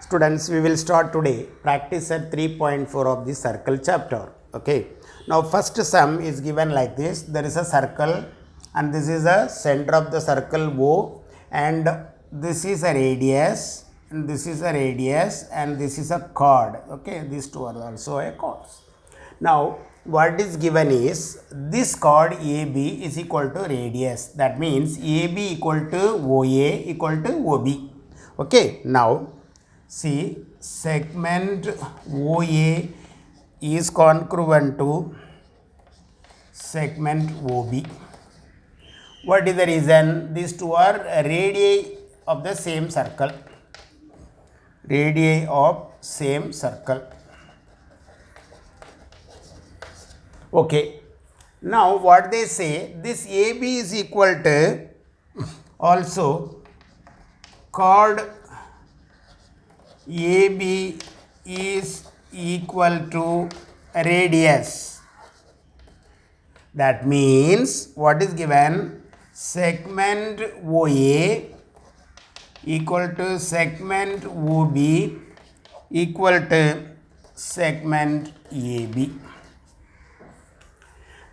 Students, we will start today practice at 3.4 of the circle chapter. Okay. Now first sum is given like this. There is a circle and this is the center of the circle O, and this is a radius and this is a radius and this is a chord. Okay. These two are also a chords. Now what is given is this chord AB is equal to radius. That means AB equal to OA equal to OB. Okay. Now see, segment OA is congruent to segment OB. What is the reason? These two are radii of the same circle. Radii of same circle. Okay. Now what they say, this AB is equal to also chord AB is equal to radius. That means what is given? Segment OA equal to segment OB equal to segment AB.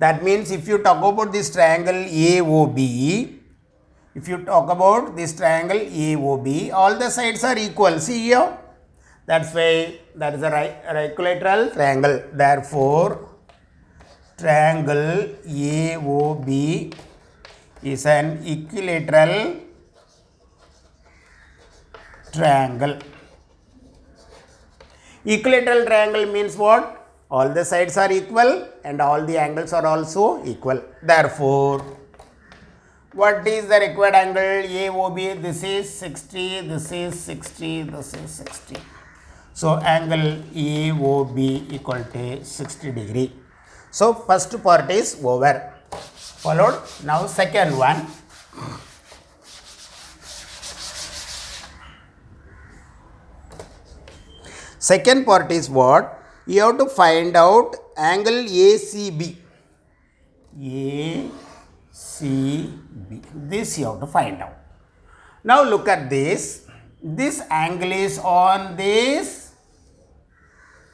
That means if you talk about this triangle AOB, if you talk about this triangle AOB, all the sides are equal. See here. That's why that is a equilateral triangle. Therefore, triangle AOB is an equilateral triangle. Equilateral triangle means what? All the sides are equal and all the angles are also equal. Therefore, what is the required angle AOB? This is 60, this is 60, this is 60. So, angle AOB equal to 60 degree. So, first part is over. Followed. Now, second one. Second part is what? You have to find out angle ACB. ACB. This you have to find out. Now, look at this. This angle is on this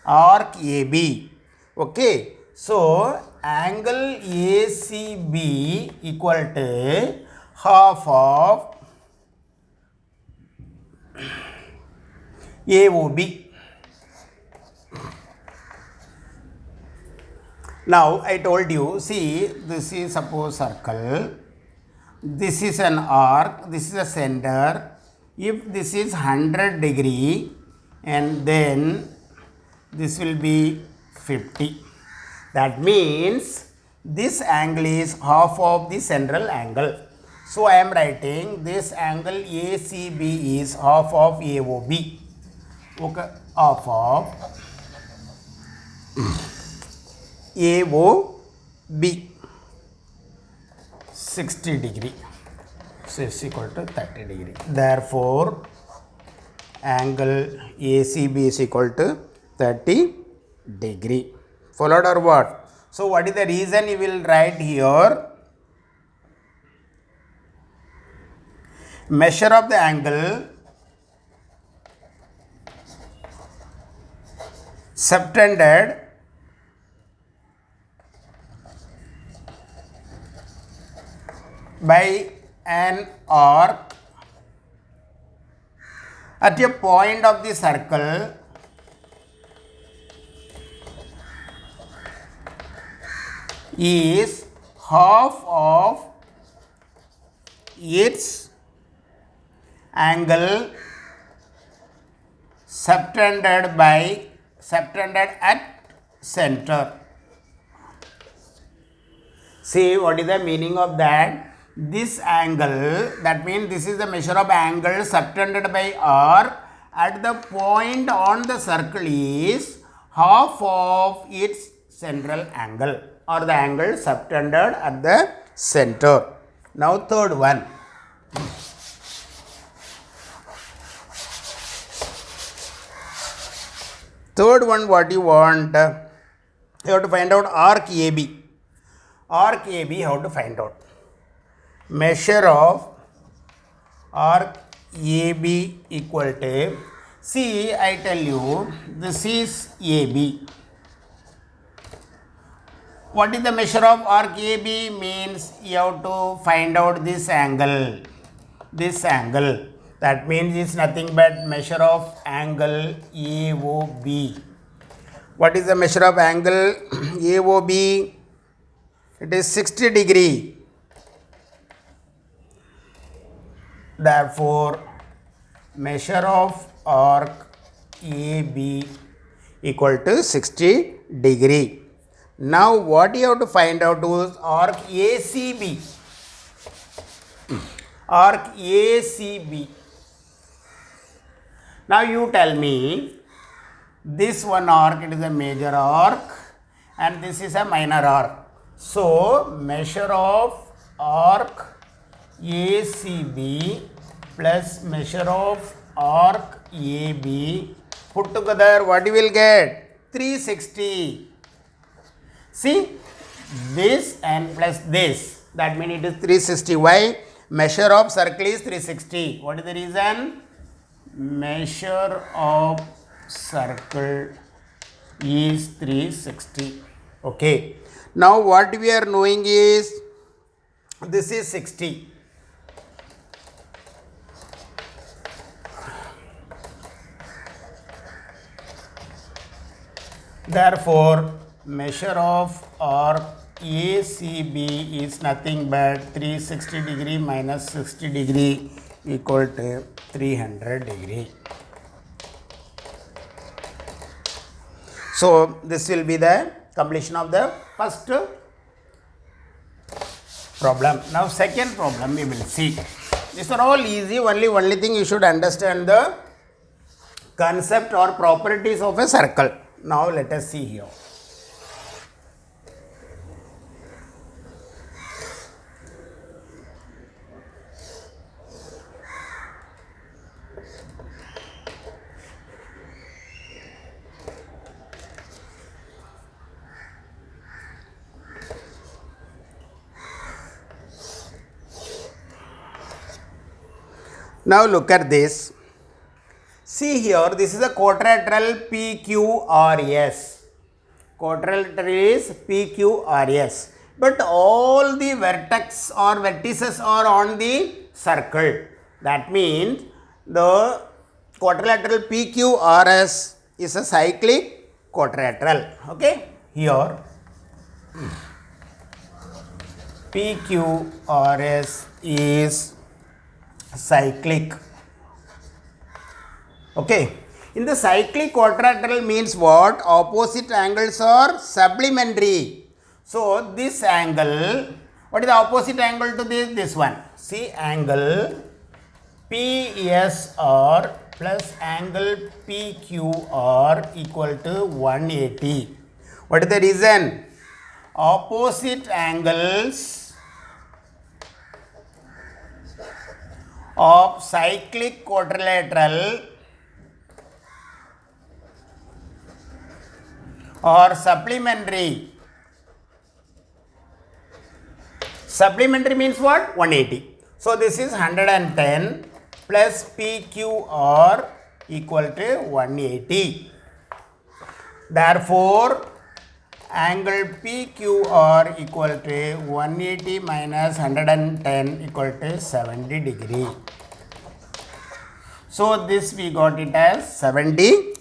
arc AB. Okay. So, angle ACB equal to half of AOB. Now, I told you, see, this is suppose circle. This is an arc. This is a center. If this is 100 degree and then this will be 50. That means this angle is half of the central angle. So, I am writing this angle ACB is half of AOB. Okay, half of AOB 60 degree. So, is equal to 30 degree. Therefore, angle ACB is equal to 30 degree. Followed or what? So, what is the reason you will write here? Measure of the angle subtended by an arc at a point of the circle is half of its angle subtended at center. See, what is the meaning of that? This angle, that means this is the measure of angle subtended by arc at the point on the circle is half of its central angle or the angle subtended at the center. Now, third one. Third one, what you want? You have to find out arc AB. Arc AB, how to find out? Measure of arc AB equal to, See, I tell you, this is AB. What is the measure of arc AB? Means you have to find out this angle. This angle. That means it's nothing but measure of angle AOB. What is the measure of angle AOB? It is 60 degree. Therefore, measure of arc AB equal to 60 degree. Now, what you have to find out is arc ACB. Arc ACB. Now, you tell me, this one arc, it is a major arc and this is a minor arc. So, measure of arc ACB plus measure of arc AB put together, what you will get? 360. See, this and plus this, that means it is 360. Why? Measure of circle is 360. What is the reason? Measure of circle is 360. Okay. Now, what we are knowing is, this is 60. Therefore, measure of arc ACB is nothing but 360 degree minus 60 degree equal to 300 degree. So, this will be the completion of the first problem. Now, second problem we will see. These are all easy. Only thing you should understand the concept or properties of a circle. Now, let us see here. Now, look at this. See here, this is a quadrilateral PQRS. Quadrilateral is PQRS. But all the vertex or vertices are on the circle. That means the quadrilateral PQRS is a cyclic quadrilateral. Okay. Here PQRS is cyclic. Okay. In the cyclic quadrilateral means what? Opposite angles are supplementary. So, this angle, what is the opposite angle to this? This one. See, angle PSR plus angle PQR equal to 180. What is the reason? Opposite angles of cyclic quadrilateral or supplementary. Supplementary means what? 180. So, this is 110 plus PQR equal to 180. Therefore, angle PQR equal to 180 minus 110 equal to 70 degree. So, this we got it as 70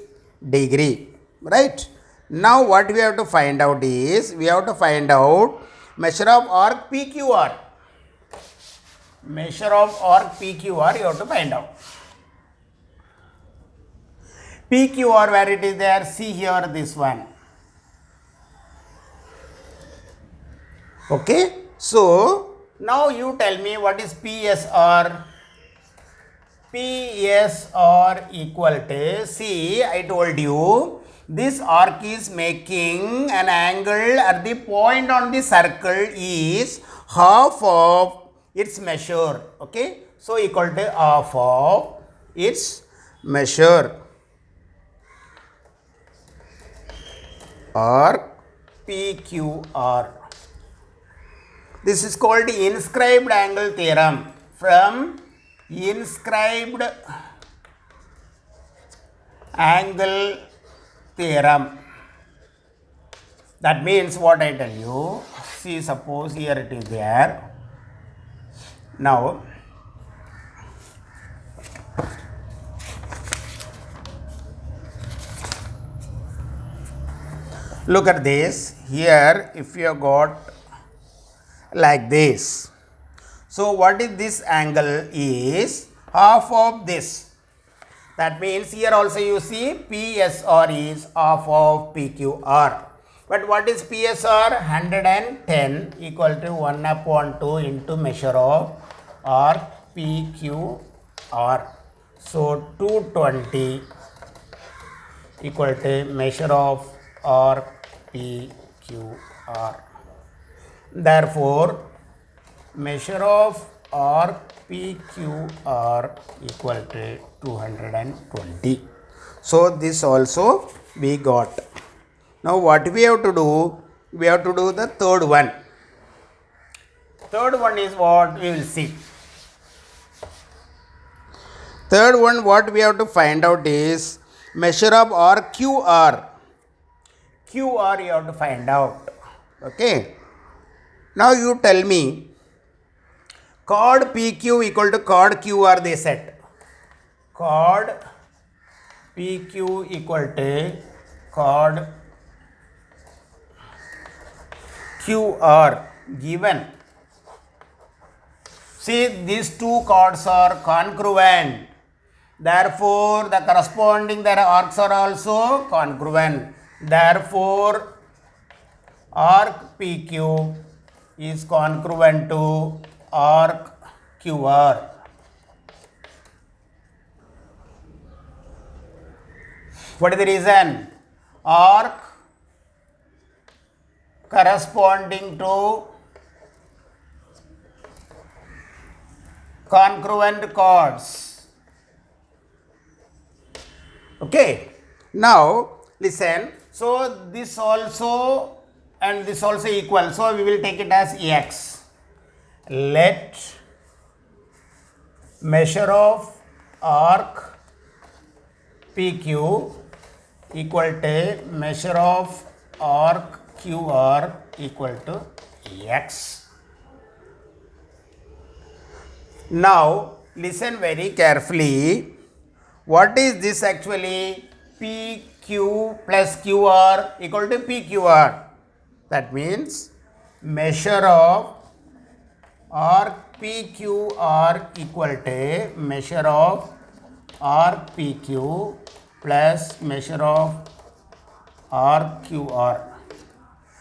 degree, right? Now, what we have to find out is, we have to find out measure of arc PQR. Measure of arc PQR you have to find out. PQR, where it is there? See here, this one. Okay. So, now you tell me what is PSR. PSR equal to, see, I told you, this arc is making an angle at the point on the circle is half of its measure. Okay. So, equal to half of its measure. Arc PQR. This is called the inscribed angle theorem. From inscribed angle theorem. That means what I tell you, see, suppose here it is there. Now look at this. Here if you have got like this, so what is this angle is half of this. That means here also you see PSR is half of PQR. But what is PSR? 110 equal to 1 upon 2 into measure of arc PQR. So 220 equal to measure of arc PQR. Therefore, measure of arc PQR equal to 220. So this also we got. Now what we have to do? We have to do the third one. Third one is what we will see. Third one, what we have to find out is measure of arc QR. QR you have to find out. Okay. Now you tell me, chord PQ equal to chord QR they said. Chord PQ equal to chord QR given. See, these two chords are congruent. Therefore, the corresponding their arcs are also congruent. Therefore, arc PQ is congruent to arc QR. What is the reason? Arc corresponding to congruent chords. Okay. Now listen. So this also and this also equal. So we will take it as X. Let measure of arc PQ equal to measure of arc QR equal to X. Now listen very carefully. What is this actually? PQ plus QR equal to PQR. That means measure of arc PQR equal to measure of arc PQ plus measure of arc QR.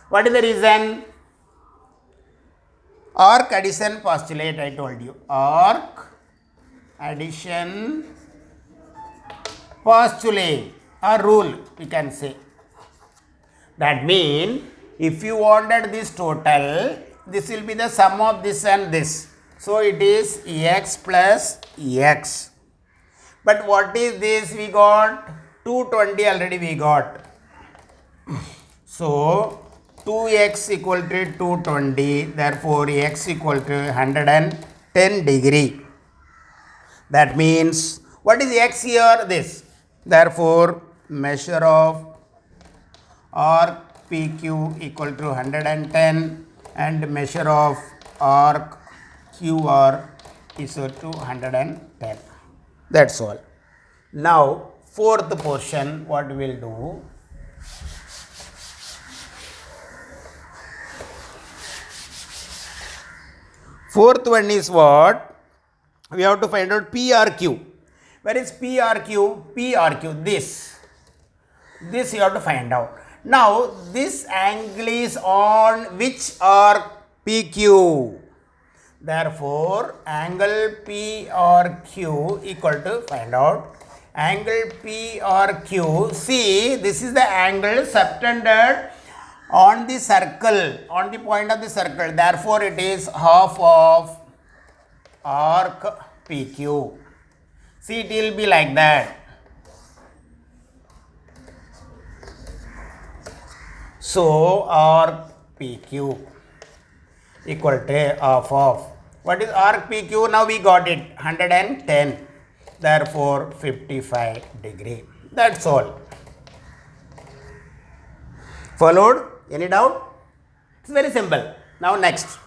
What is the reason? Arc addition postulate I told you. Arc addition postulate or rule we can say. That means if you wanted this total, this will be the sum of this and this. So it is X plus X. But what is this we got? 220 already we got. So 2x equal to 220. Therefore x equal to 110 degree. That means what is x here? This. Therefore measure of arc PQ equal to 110 and measure of arc QR is equal to 110. That's all. Now fourth portion what we will do. Fourth one is what? We have to find out PRQ. Where is PRQ? PRQ, this. This you have to find out. Now, this angle is on which arc? PQ. Therefore, angle PRQ equal to find out. Angle PRQ, see, this is the angle subtended on the circle, on the point of the circle. Therefore, it is half of arc PQ. See, it will be like that. So, arc PQ equal to half of. What is arc PQ? Now we got it, 110. Therefore, 55 degree. That's all. Followed? Any doubt? It's very simple. Now next.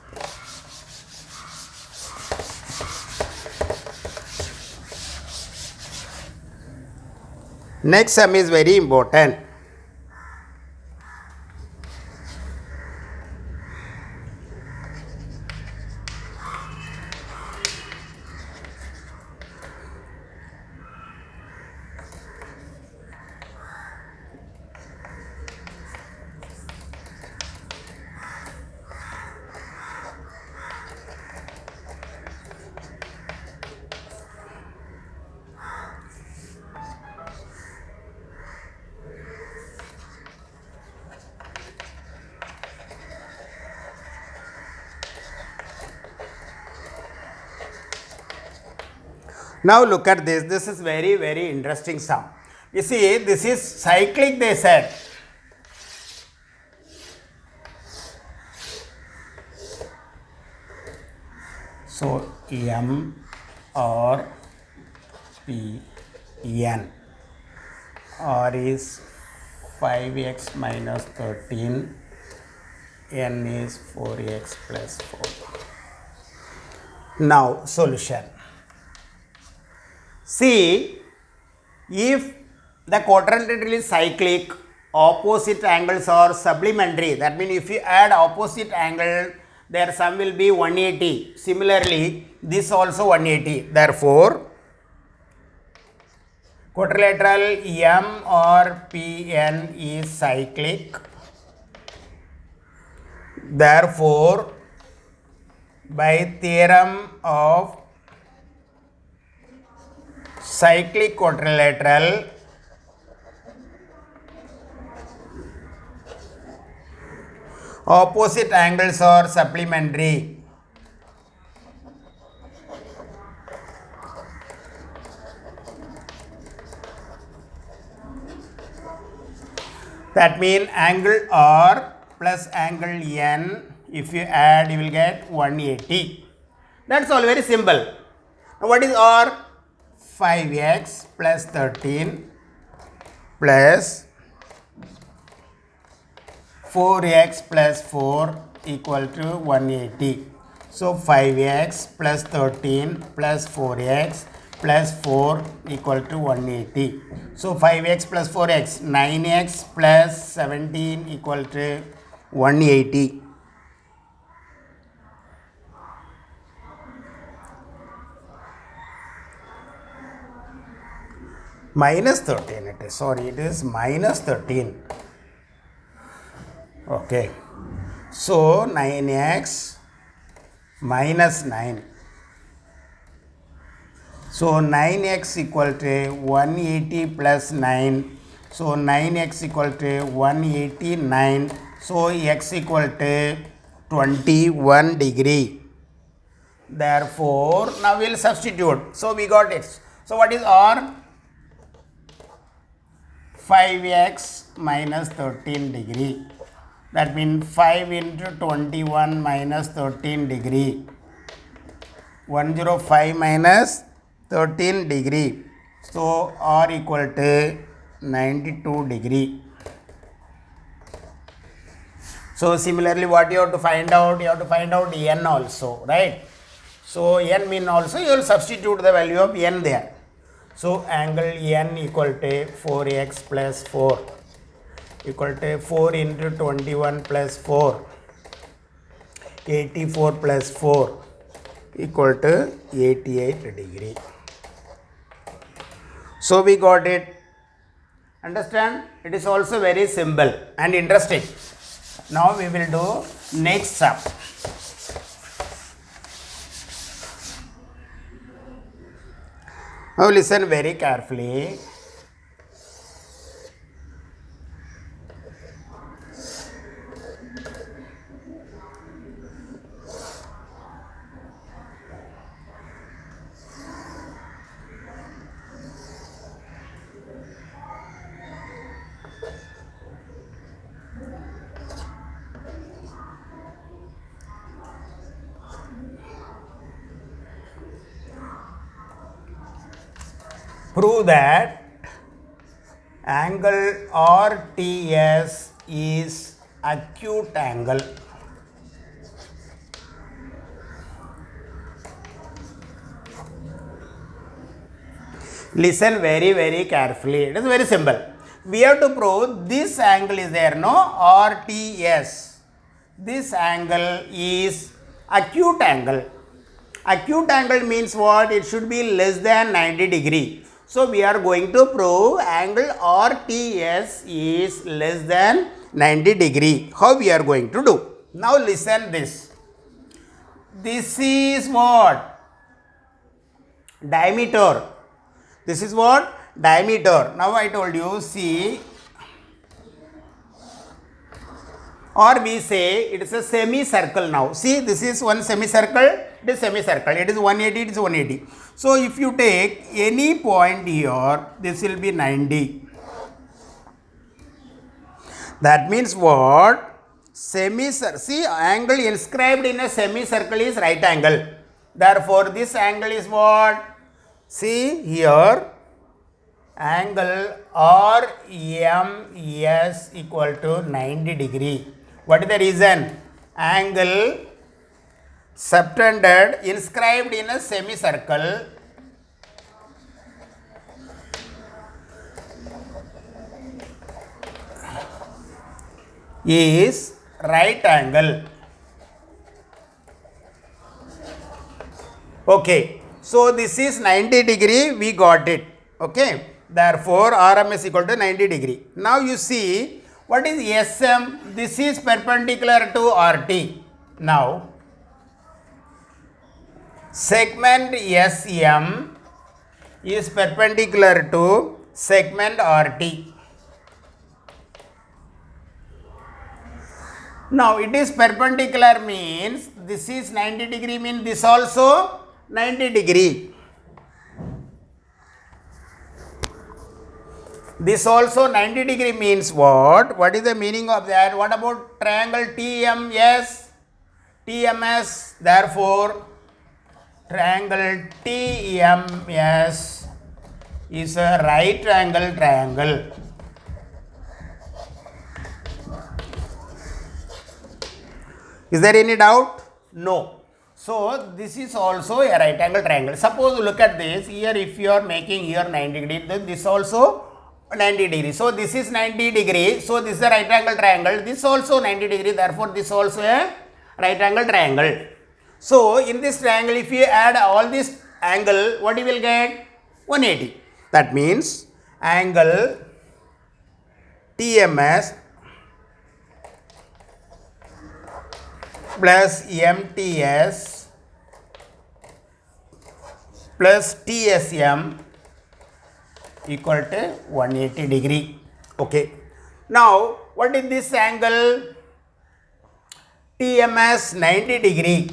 Next sum is very important. Now look at this. This is very, very interesting sum. You see, this is cyclic, they said. So M or P N. R is 5x minus 13. N is 4x plus 4. Now solution. See, if the quadrilateral is cyclic, opposite angles are supplementary. That means if you add opposite angle, their sum will be 180. Similarly, this also 180. Therefore, quadrilateral M or Pn is cyclic. Therefore, by theorem of cyclic quadrilateral, opposite angles are supplementary. That means angle R plus angle N, if you add, you will get 180. That's all, very simple. Now what is R? 5x plus 13 plus 4x plus 4 equal to 180. So 5x plus 13 plus 4x plus 4 equal to 180. So 5x plus 4x, 9x plus 17 equal to 180. Minus 13 it is, sorry, it is minus 13. Okay. So 9x minus 9. So 9x equal to 180 plus 9. So 9x equal to 189. So x equal to 21 degree. Therefore, now we will substitute. So we got x. So what is R? 5x minus 13 degree. That means 5 into 21 minus 13 degree. 105 minus 13 degree. So R equal to 92 degree. So similarly, what you have to find out? You have to find out N also, right? So N mean also you will substitute the value of N there. So angle N equal to 4x plus 4 equal to 4 into 21 plus 4, 84 plus 4 equal to 88 degree. So we got it. Understand? It is also very simple and interesting. Now we will do next sum. Now listen very carefully. Prove that Angle RTS is acute angle. Listen very carefully. It is very simple. We have to prove this angle is there, no? RTS. This angle is acute angle. Acute angle means what? It should be less than 90 degree. So we are going to prove angle RTS is less than 90 degree. How we are going to do? Now listen this. This is what? Diameter. This is what? Diameter. Now I told you, see, or we say it is a semicircle now. See, this is one semicircle, it is semicircle. It is 180, it is 180. So if you take any point here, this will be 90. That means what? Semicircle. See, angle inscribed in a semicircle is right angle. Therefore, this angle is what? See here, angle RMS equal to 90 degree. What is the reason? Angle subtended inscribed in a semicircle is right angle. Okay. So this is 90 degree, we got it. Okay. Therefore, RMS equal to 90 degree. Now you see, what is SM? This is perpendicular to RT. Now, segment SM is perpendicular to segment RT. Now, it is perpendicular means this is 90 degree means this also 90 degree. This also 90 degree means what? What is the meaning of that? What about triangle TMS? TMS. Therefore, triangle TMS is a right angle triangle. Is there any doubt? No. So this is also a right angle triangle. Suppose look at this. Here if you are making here 90 degree, then this also 90 degree. So this is 90 degree. So this is a right angle triangle. This also 90 degree. Therefore this also a right angle triangle. So in this triangle, if you add all this angle, what you will get? 180. That means angle TMS plus MTS plus TSM equal to 180 degree. Okay. Now, what is this angle? TMS 90 degree.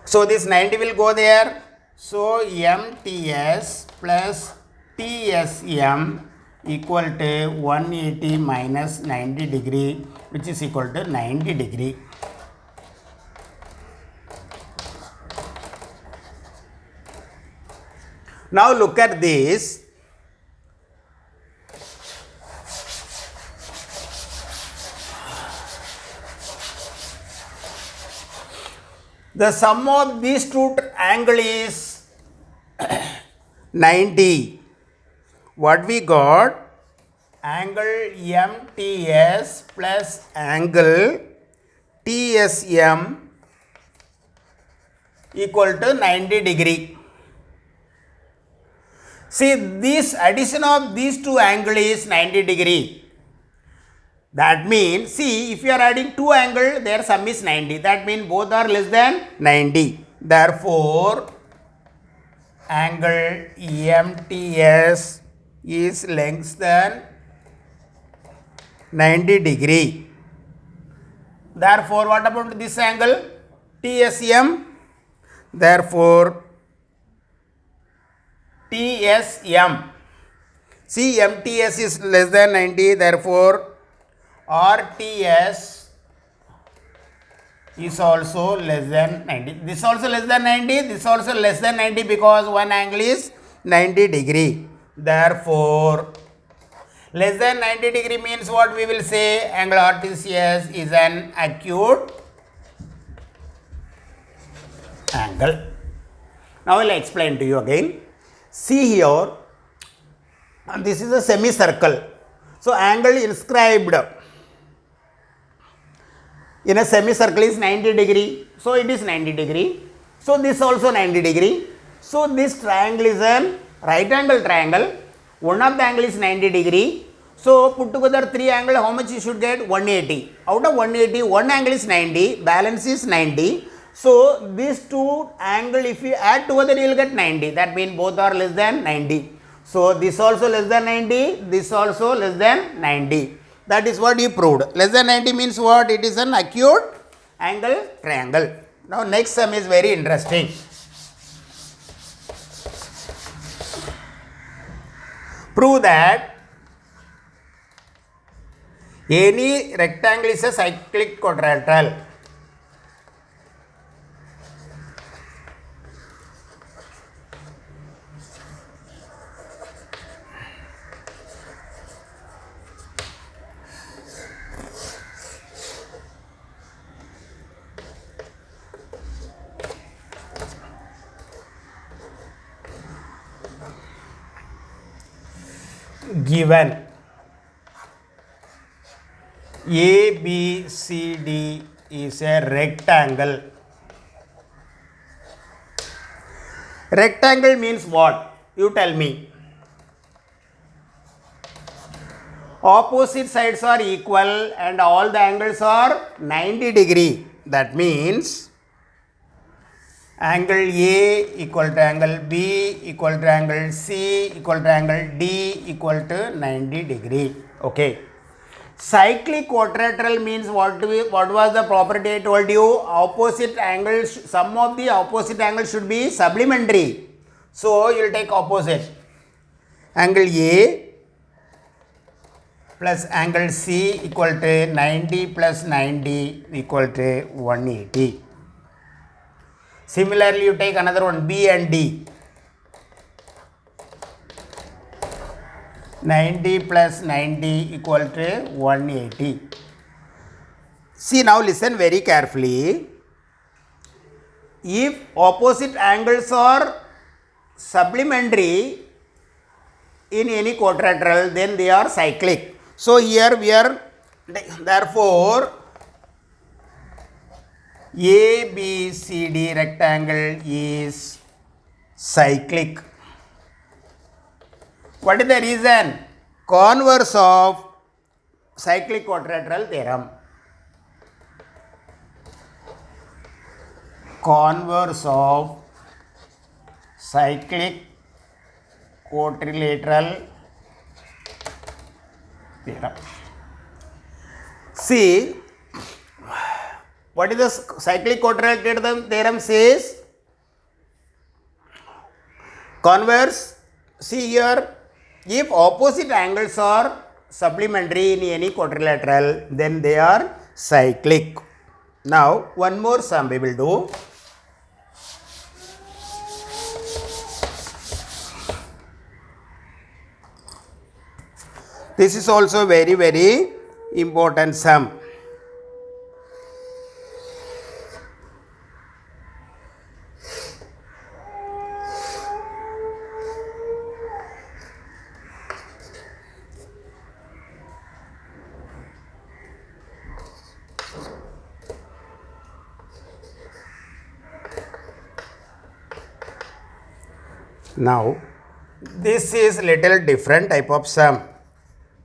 So, this 90 will go there. So, MTS plus TSM equal to 180 minus 90 degree, which is equal to 90 degree. Now look at this. The sum of these two angle is 90. What we got? Angle MTS plus angle TSM equal to 90 degree. See, this addition of these two angles is 90 degree. That means, see, if you are adding two angles, their sum is 90. That means both are less than 90. Therefore, angle MTS is less than 90 degree. Therefore, what about this angle? TSM. Therefore, TSM. See, MTS is less than 90. Therefore, RTS is also less than 90. This also less than 90, this also less than 90 because one angle is 90 degree. Therefore, less than 90 degree means what we will say? Angle RTCS is an acute angle. Now I will explain to you again. See here, this is a semicircle. So angle inscribed in a semicircle is 90 degree. So it is 90 degree. So this also 90 degree. So this triangle is a right angle triangle. One of the angle is 90 degree. So put together three angle, how much you should get? 180. Out of 180, one angle is 90, balance is 90. So these two angle, if you add together, you will get 90. That means both are less than 90. So this also less than 90, this also less than 90. That is what you proved. Less than 90 means what? It is an acute angle triangle. Now next sum is very interesting. Prove that any rectangle is a cyclic quadrilateral. Given ABCD is a rectangle. Rectangle means what? You tell me. Opposite sides are equal and all the angles are 90 degree. That means angle A equal to angle B equal to angle C equal to angle D equal to 90 degree. Okay. Cyclic quadrilateral means what was the property I told you? Opposite angles, sum of the opposite angles should be supplementary. So you will take opposite. Angle A plus angle C equal to 90 plus 90 equal to 180. Similarly, you take another one, B and D. 90 plus 90 equal to 180. See, now listen very carefully. If opposite angles are supplementary in any quadrilateral, then they are cyclic. So here we are, therefore ABCD rectangle is cyclic. What is the reason? Converse of cyclic quadrilateral theorem. Converse of cyclic quadrilateral theorem. See, what is the cyclic quadrilateral theorem says? Converse, see here, if opposite angles are supplementary in any quadrilateral, then they are cyclic. Now, one more sum we will do. This is also very, very important sum. Now, this is little different type of sum.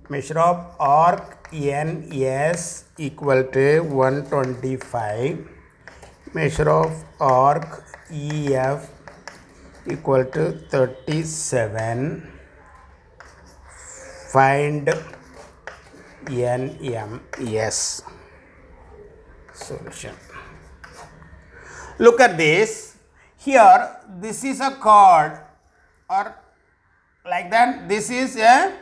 Measure of arc NS equal to 125. Measure of arc EF equal to 37. Find NMS. Solution. Look at this. Here, this is a chord, or like that, this is there.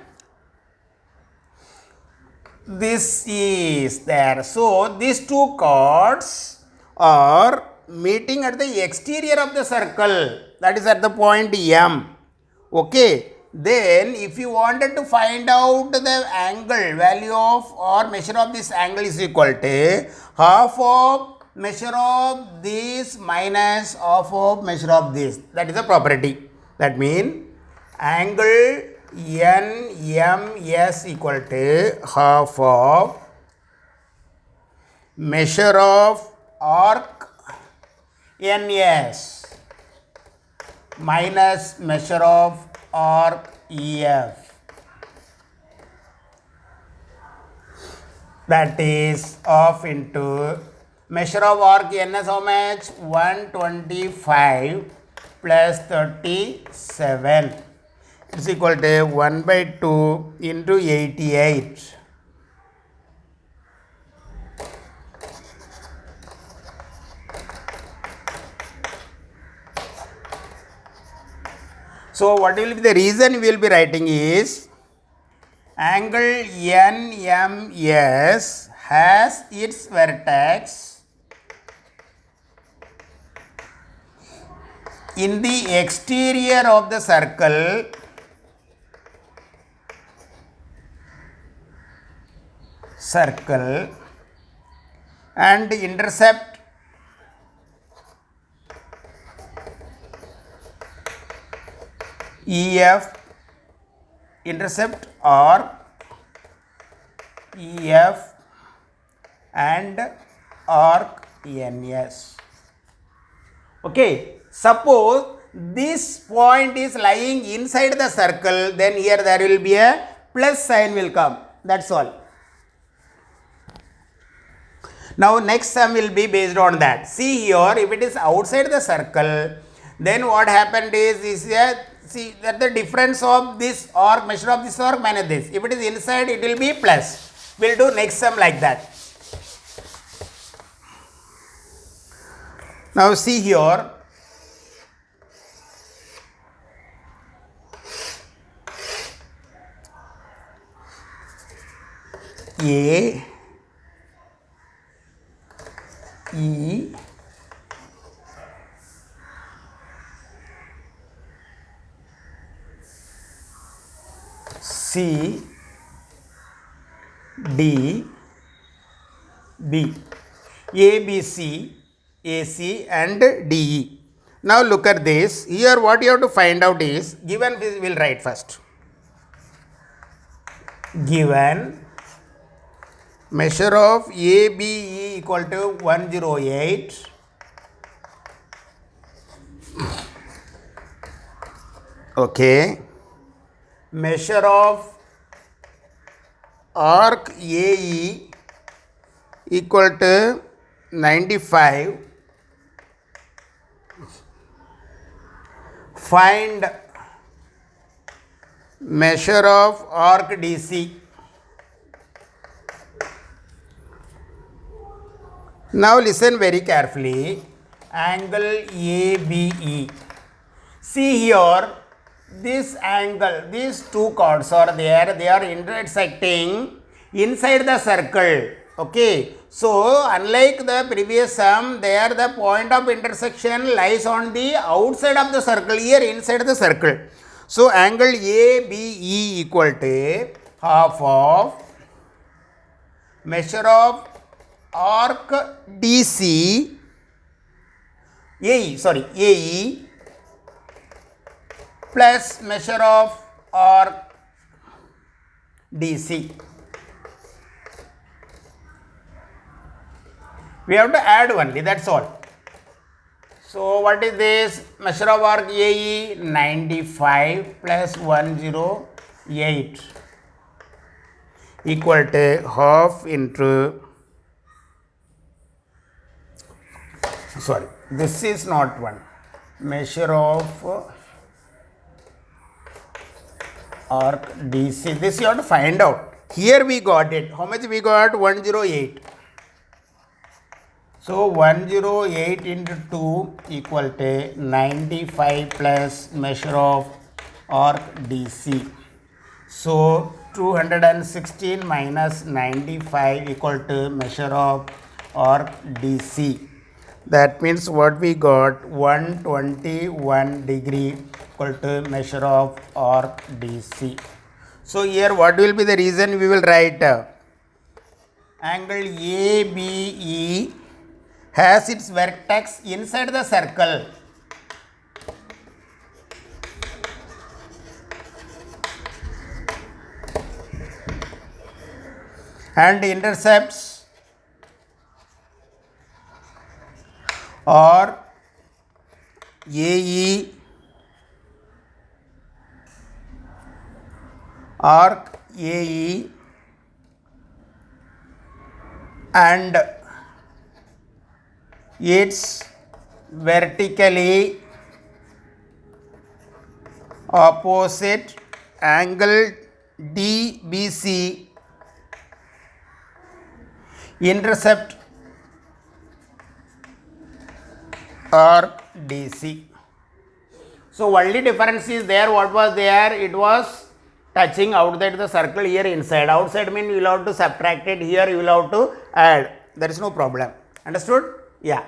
So these two chords are meeting at the exterior of the circle, that is at the point M. Okay. Then if you wanted to find out the angle value of or measure of this angle is equal to half of measure of this minus half of measure of this. That is a property. That means angle NMS equal to half of measure of arc NS minus measure of arc EF. That is half into measure of arc NS how much? 125 plus 37. It's equal to 1 by 2 into 88. So what will be the reason we will be writing is angle NMS has its vertex in the exterior of the circle and intercept EF, intercept arc EF and arc NS. Okay, suppose this point is lying inside the circle, then here there will be a plus sign will come. That's all. Now next sum will be based on that. See here, if it is outside the circle, then what happened is see that the difference of this arc, measure of this arc minus this. If it is inside, it will be plus. We'll do next sum like that. Now see here. A, E, C, D, B, A, B, C, A, C and D, E. Now look at this. Here what you have to find out is, given this we will write first. Given measure of ABE equal to 108. Okay. Measure of arc AE equal to 95. Find measure of arc DC. Now listen very carefully. Angle ABE. See here, this angle, these two chords are there, they are intersecting inside the circle. Okay. So unlike the previous sum, there the point of intersection lies on the outside of the circle, here inside the circle. So angle ABE equal to half of measure of arc DC AE plus measure of arc DC. We have to add only, that's all. So what is this? Measure of arc AE 95 plus 108 equal to half into, sorry, this is not one. Measure of arc DC. This you have to find out. Here we got it. How much we got? 108. So 108 into 2 equal to 95 plus measure of arc DC. So 216 minus 95 equal to measure of arc DC. That means what we got, 121 degree equal to measure of arc DC. So here what will be the reason? We will write angle ABE has its vertex inside the circle and intercepts or AE arc AE and its vertically opposite angle DBC intercept arc DC. So only difference is there. What was there? It was touching outside the circle, here inside. Outside means you will have to subtract it, here you will have to add. There is no problem. Understood? Yeah.